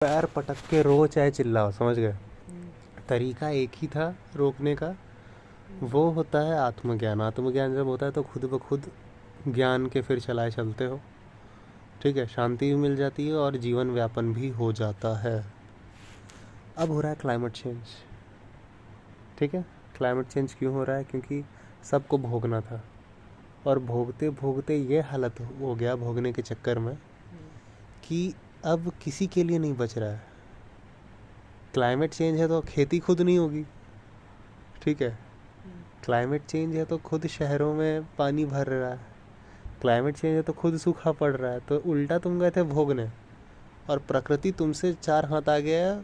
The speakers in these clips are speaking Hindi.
पैर पटक के रो चाहे चिल्लाओ, समझ गए? तरीका एक ही था रोकने का, वो होता है आत्मज्ञान। आत्मज्ञान जब होता है तो खुद ब खुद ज्ञान के फिर चलाए चलते हो, ठीक है, शांति भी मिल जाती है और जीवन व्यापन भी हो जाता है। अब हो रहा है क्लाइमेट चेंज, ठीक है। क्लाइमेट चेंज क्यों हो रहा है? क्योंकि सबको भोगना था, और भोगते भोगते ये हालत हो गया भोगने के चक्कर में कि अब किसी के लिए नहीं बच रहा है। क्लाइमेट चेंज है तो खेती खुद नहीं होगी, ठीक है। क्लाइमेट चेंज है तो खुद शहरों में पानी भर रहा है, क्लाइमेट चेंज है तो खुद सूखा पड़ रहा है। तो उल्टा तुम गए थे भोगने, और प्रकृति तुमसे 4 हाथ आ गया,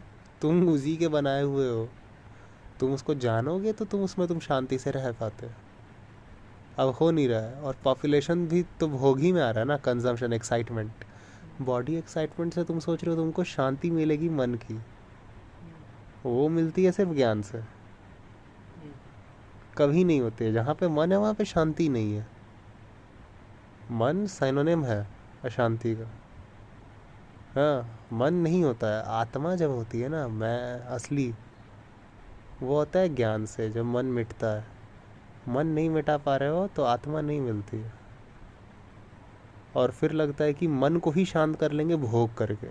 तुम उसी के बनाए हुए हो। तुम उसको जानोगे तो तुम शांति से रह पाते। अब हो नहीं रहा है, और पॉपुलेशन भी तो भोग ही में आ रहा है ना, कंजम्पशन, एक्साइटमेंट, बॉडी एक्साइटमेंट से तुम सोच रहे हो तुमको शांति मिलेगी मन की, वो मिलती है सिर्फ ज्ञान से, कभी नहीं होती है। जहाँ पे मन है वहाँ पे शांति नहीं है। मन सिनोनिम है अशांति का। हाँ, मन नहीं होता है। आत्मा जब होती है ना, मैं असली, वो होता है ज्ञान से। जब मन मिटता है, मन नहीं मिटा पा रहे हो तो आत्मा नहीं मिलती है, और फिर लगता है कि मन को ही शांत कर लेंगे भोग करके,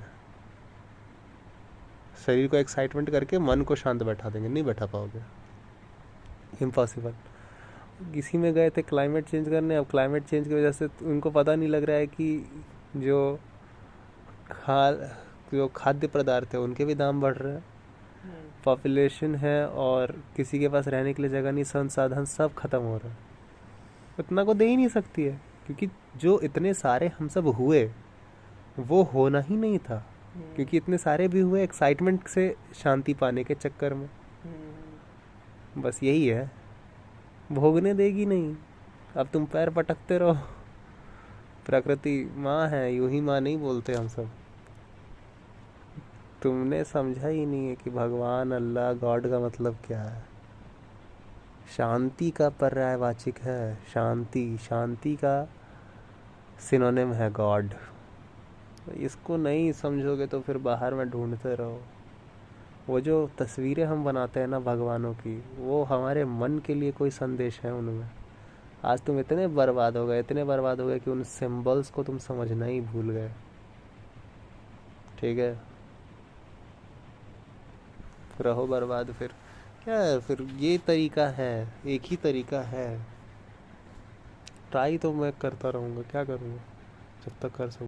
शरीर को एक्साइटमेंट करके मन को शांत बैठा देंगे। नहीं बैठा पाओगे, इम्पॉसिबल। किसी में गए थे क्लाइमेट चेंज करने, अब क्लाइमेट चेंज की वजह से उनको पता नहीं लग रहा है कि जो खा जो खाद्य पदार्थ है उनके भी दाम बढ़ रहे हैं, पॉपुलेशन है और किसी के पास रहने के लिए जगह नहीं, संसाधन सब खत्म हो रहा है। इतना को दे ही नहीं सकती है, क्योंकि जो इतने सारे हम सब हुए वो होना ही नहीं था, क्योंकि इतने सारे भी हुए एक्साइटमेंट से शांति पाने के चक्कर में। बस यही है, भोगने देगी नहीं। अब तुम पैर पटकते रहो। प्रकृति माँ है, यूं ही माँ नहीं बोलते हम सब। तुमने समझा ही नहीं है कि भगवान, अल्लाह, गॉड का मतलब क्या है। शांति का पर्यायवाचक है शांति, शांति का सिनोनिम है गॉड। इसको नहीं समझोगे तो फिर बाहर में ढूंढते रहो। वो जो तस्वीरें हम बनाते हैं ना भगवानों की, वो हमारे मन के लिए कोई संदेश है उनमें। आज तुम इतने बर्बाद हो गए, इतने बर्बाद हो गए कि उन सिंबल्स को तुम समझना ही भूल गए, ठीक है। रहो बर्बाद फिर क्या है? फिर ये तरीका है, एक ही तरीका है। ट्राई तो मैं करता रहूँगा, क्या करूँगा जब तक कर सकूँ।